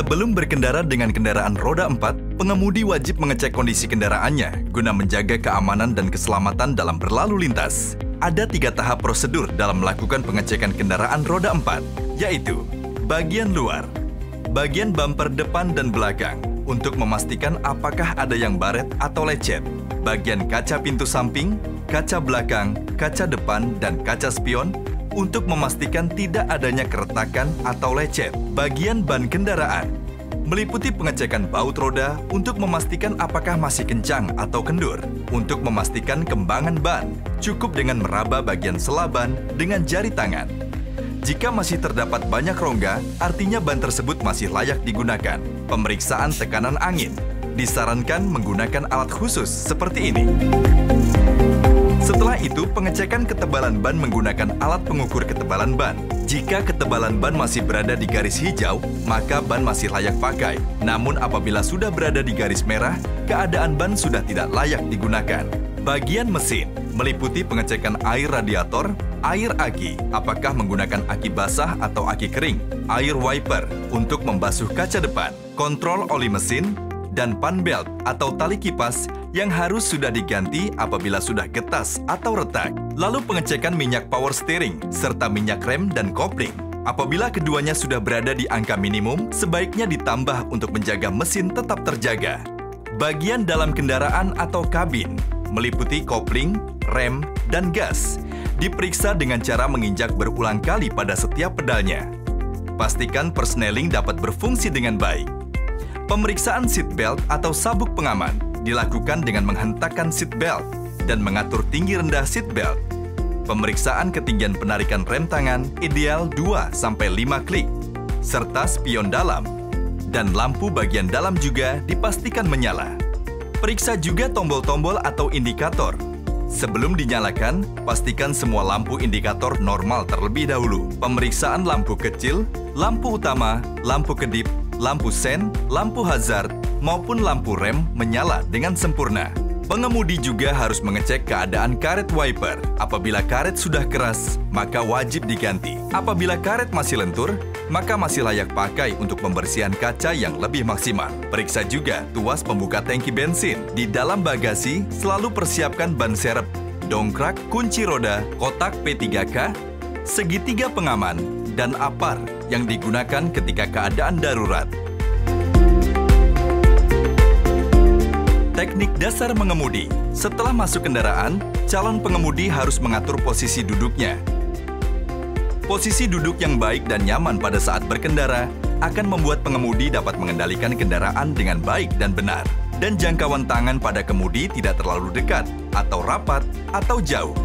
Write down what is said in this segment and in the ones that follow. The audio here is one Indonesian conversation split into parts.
Sebelum berkendara dengan kendaraan roda 4, pengemudi wajib mengecek kondisi kendaraannya guna menjaga keamanan dan keselamatan dalam berlalu lintas. Ada 3 tahap prosedur dalam melakukan pengecekan kendaraan roda 4, yaitu bagian luar, bagian bumper depan dan belakang untuk memastikan apakah ada yang baret atau lecet, bagian kaca pintu samping, kaca belakang, kaca depan, dan kaca spion untuk memastikan tidak adanya keretakan atau lecet. Bagian ban kendaraan meliputi pengecekan baut roda untuk memastikan apakah masih kencang atau kendur. Untuk memastikan kembangan ban, cukup dengan meraba bagian sela ban dengan jari tangan. Jika masih terdapat banyak rongga, artinya ban tersebut masih layak digunakan. Pemeriksaan tekanan angin disarankan menggunakan alat khusus seperti ini. Setelah itu, pengecekan ketebalan ban menggunakan alat pengukur ketebalan ban. Jika ketebalan ban masih berada di garis hijau, maka ban masih layak pakai. Namun apabila sudah berada di garis merah, keadaan ban sudah tidak layak digunakan. Bagian mesin meliputi pengecekan air radiator, air aki, apakah menggunakan aki basah atau aki kering, air wiper untuk membasuh kaca depan, kontrol oli mesin, dan pan belt atau tali kipas yang harus sudah diganti apabila sudah getas atau retak. Lalu pengecekan minyak power steering serta minyak rem dan kopling. Apabila keduanya sudah berada di angka minimum, sebaiknya ditambah untuk menjaga mesin tetap terjaga. Bagian dalam kendaraan atau kabin meliputi kopling, rem, dan gas. Diperiksa dengan cara menginjak berulang kali pada setiap pedalnya. Pastikan persneling dapat berfungsi dengan baik. Pemeriksaan seat belt atau sabuk pengaman dilakukan dengan menghentakkan seat belt dan mengatur tinggi rendah seat belt. Pemeriksaan ketinggian penarikan rem tangan ideal 2-5 klik, serta spion dalam. Dan lampu bagian dalam juga dipastikan menyala. Periksa juga tombol-tombol atau indikator. Sebelum dinyalakan, pastikan semua lampu indikator normal terlebih dahulu. Pemeriksaan lampu kecil, lampu utama, lampu kedip, lampu sen, lampu hazard, maupun lampu rem menyala dengan sempurna. Pengemudi juga harus mengecek keadaan karet wiper. Apabila karet sudah keras, maka wajib diganti. Apabila karet masih lentur, maka masih layak pakai untuk pembersihan kaca yang lebih maksimal. Periksa juga tuas pembuka tangki bensin. Di dalam bagasi, selalu persiapkan ban serep, dongkrak, kunci roda, kotak P3K, segitiga pengaman, dan apar yang digunakan ketika keadaan darurat. Teknik dasar mengemudi. Setelah masuk kendaraan, calon pengemudi harus mengatur posisi duduknya. Posisi duduk yang baik dan nyaman pada saat berkendara akan membuat pengemudi dapat mengendalikan kendaraan dengan baik dan benar. Dan jangkauan tangan pada kemudi tidak terlalu dekat, atau rapat, atau jauh.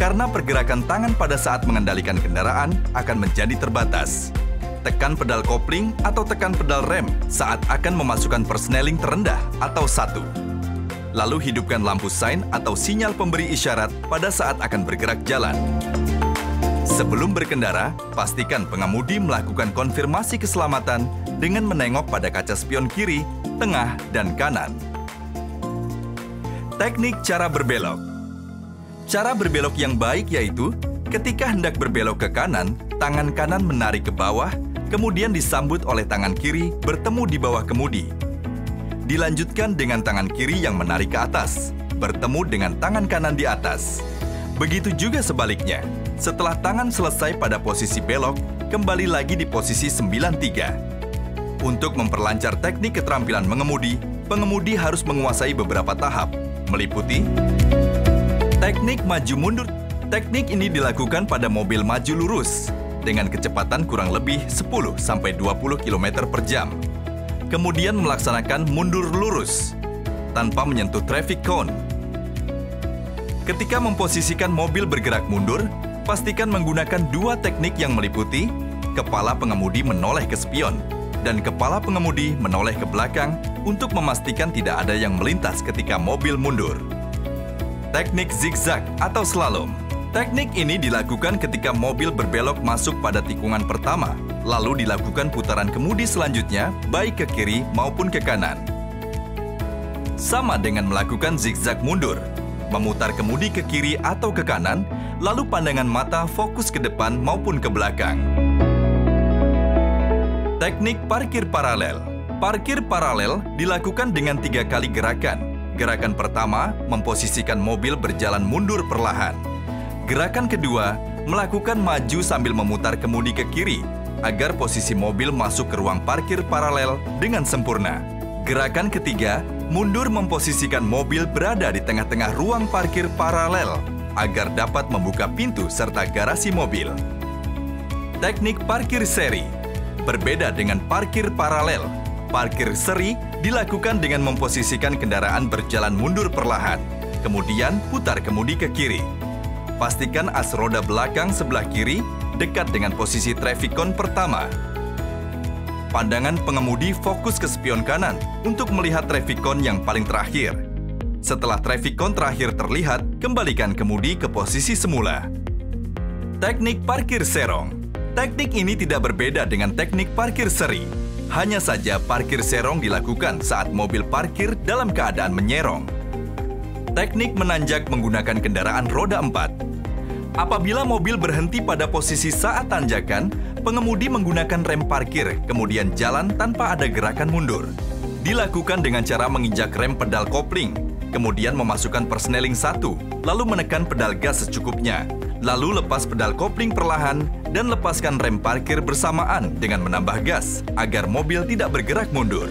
Karena pergerakan tangan pada saat mengendalikan kendaraan akan menjadi terbatas. Tekan pedal kopling atau tekan pedal rem saat akan memasukkan persneling terendah atau 1. Lalu hidupkan lampu sein atau sinyal pemberi isyarat pada saat akan bergerak jalan. Sebelum berkendara, pastikan pengemudi melakukan konfirmasi keselamatan dengan menengok pada kaca spion kiri, tengah, dan kanan. Teknik cara berbelok. Cara berbelok yang baik yaitu ketika hendak berbelok ke kanan, tangan kanan menarik ke bawah, kemudian disambut oleh tangan kiri bertemu di bawah kemudi. Dilanjutkan dengan tangan kiri yang menarik ke atas, bertemu dengan tangan kanan di atas. Begitu juga sebaliknya. Setelah tangan selesai pada posisi belok, kembali lagi di posisi 93. Untuk memperlancar teknik keterampilan mengemudi, pengemudi harus menguasai beberapa tahap, meliputi teknik maju mundur. Teknik ini dilakukan pada mobil maju lurus dengan kecepatan kurang lebih 10-20 km per jam. Kemudian melaksanakan mundur lurus tanpa menyentuh traffic cone. Ketika memposisikan mobil bergerak mundur, pastikan menggunakan 2 teknik yang meliputi kepala pengemudi menoleh ke spion dan kepala pengemudi menoleh ke belakang untuk memastikan tidak ada yang melintas ketika mobil mundur. Teknik zigzag atau slalom. Teknik ini dilakukan ketika mobil berbelok masuk pada tikungan pertama, lalu dilakukan putaran kemudi selanjutnya, baik ke kiri maupun ke kanan. Sama dengan melakukan zigzag mundur, memutar kemudi ke kiri atau ke kanan, lalu pandangan mata fokus ke depan maupun ke belakang. Teknik parkir paralel. Parkir paralel dilakukan dengan 3 kali gerakan. Gerakan pertama, memposisikan mobil berjalan mundur perlahan. Gerakan kedua, melakukan maju sambil memutar kemudi ke kiri, agar posisi mobil masuk ke ruang parkir paralel dengan sempurna. Gerakan ketiga, mundur memposisikan mobil berada di tengah-tengah ruang parkir paralel, agar dapat membuka pintu serta garasi mobil. Teknik parkir seri. Berbeda dengan parkir paralel, parkir seri dilakukan dengan memposisikan kendaraan berjalan mundur perlahan, kemudian putar kemudi ke kiri. Pastikan as roda belakang sebelah kiri dekat dengan posisi traffic cone pertama. Pandangan pengemudi fokus ke spion kanan untuk melihat traffic cone yang paling terakhir. Setelah traffic cone terakhir terlihat, kembalikan kemudi ke posisi semula. Teknik parkir serong. Teknik ini tidak berbeda dengan teknik parkir seri. Hanya saja parkir serong dilakukan saat mobil parkir dalam keadaan menyerong. Teknik menanjak menggunakan kendaraan roda 4. Apabila mobil berhenti pada posisi saat tanjakan, pengemudi menggunakan rem parkir, kemudian jalan tanpa ada gerakan mundur. Dilakukan dengan cara menginjak rem pedal kopling, kemudian memasukkan persneling 1, lalu menekan pedal gas secukupnya, lalu lepas pedal kopling perlahan, dan lepaskan rem parkir bersamaan dengan menambah gas, agar mobil tidak bergerak mundur.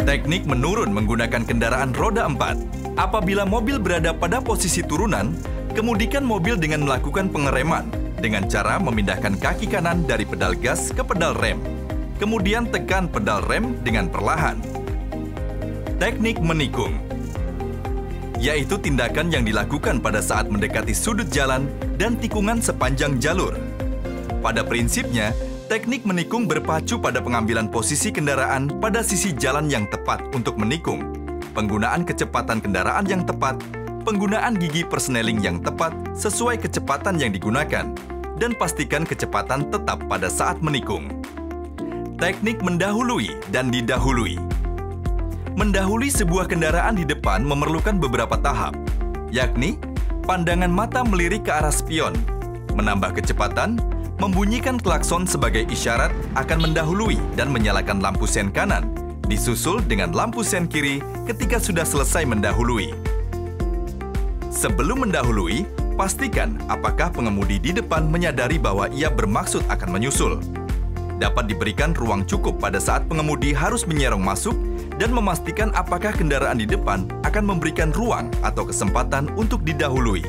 Teknik menurun menggunakan kendaraan roda 4. Apabila mobil berada pada posisi turunan, kemudikan mobil dengan melakukan pengereman, dengan cara memindahkan kaki kanan dari pedal gas ke pedal rem. Kemudian tekan pedal rem dengan perlahan. Teknik menikung, yaitu tindakan yang dilakukan pada saat mendekati sudut jalan dan tikungan sepanjang jalur. Pada prinsipnya, teknik menikung berpacu pada pengambilan posisi kendaraan pada sisi jalan yang tepat untuk menikung, penggunaan kecepatan kendaraan yang tepat, penggunaan gigi persneling yang tepat sesuai kecepatan yang digunakan, dan pastikan kecepatan tetap pada saat menikung. Teknik mendahului dan didahului. Mendahului sebuah kendaraan di depan memerlukan beberapa tahap, yakni pandangan mata melirik ke arah spion, menambah kecepatan, membunyikan klakson sebagai isyarat akan mendahului dan menyalakan lampu sen kanan, disusul dengan lampu sen kiri ketika sudah selesai mendahului. Sebelum mendahului, pastikan apakah pengemudi di depan menyadari bahwa ia bermaksud akan menyusul. Dapat diberikan ruang cukup pada saat pengemudi harus menyerong masuk dan memastikan apakah kendaraan di depan akan memberikan ruang atau kesempatan untuk didahului.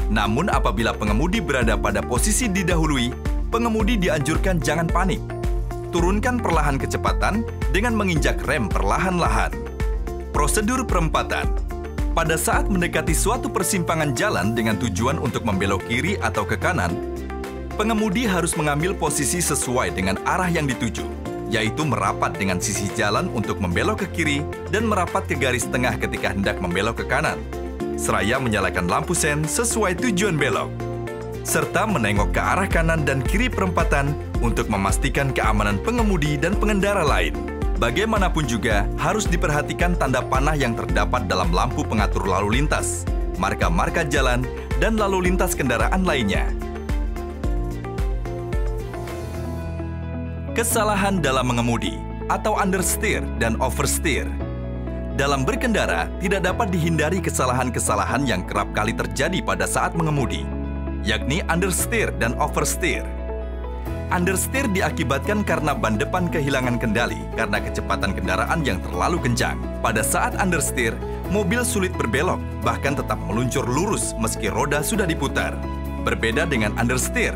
Namun apabila pengemudi berada pada posisi didahului, pengemudi dianjurkan jangan panik. Turunkan perlahan kecepatan dengan menginjak rem perlahan-lahan. Prosedur perempatan. Pada saat mendekati suatu persimpangan jalan dengan tujuan untuk membelok kiri atau ke kanan, pengemudi harus mengambil posisi sesuai dengan arah yang dituju, yaitu merapat dengan sisi jalan untuk membelok ke kiri dan merapat ke garis tengah ketika hendak membelok ke kanan, seraya menyalakan lampu sen sesuai tujuan belok, serta menengok ke arah kanan dan kiri perempatan untuk memastikan keamanan pengemudi dan pengendara lain. Bagaimanapun juga, harus diperhatikan tanda panah yang terdapat dalam lampu pengatur lalu lintas, marka-marka jalan, dan lalu lintas kendaraan lainnya. Kesalahan dalam mengemudi atau understeer dan oversteer. Dalam berkendara, tidak dapat dihindari kesalahan-kesalahan yang kerap kali terjadi pada saat mengemudi, yakni understeer dan oversteer. Understeer diakibatkan karena ban depan kehilangan kendali karena kecepatan kendaraan yang terlalu kencang. Pada saat understeer, mobil sulit berbelok, bahkan tetap meluncur lurus meski roda sudah diputar. Berbeda dengan understeer,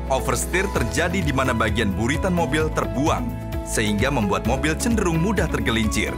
oversteer terjadi di mana bagian buritan mobil terbuang, sehingga membuat mobil cenderung mudah tergelincir.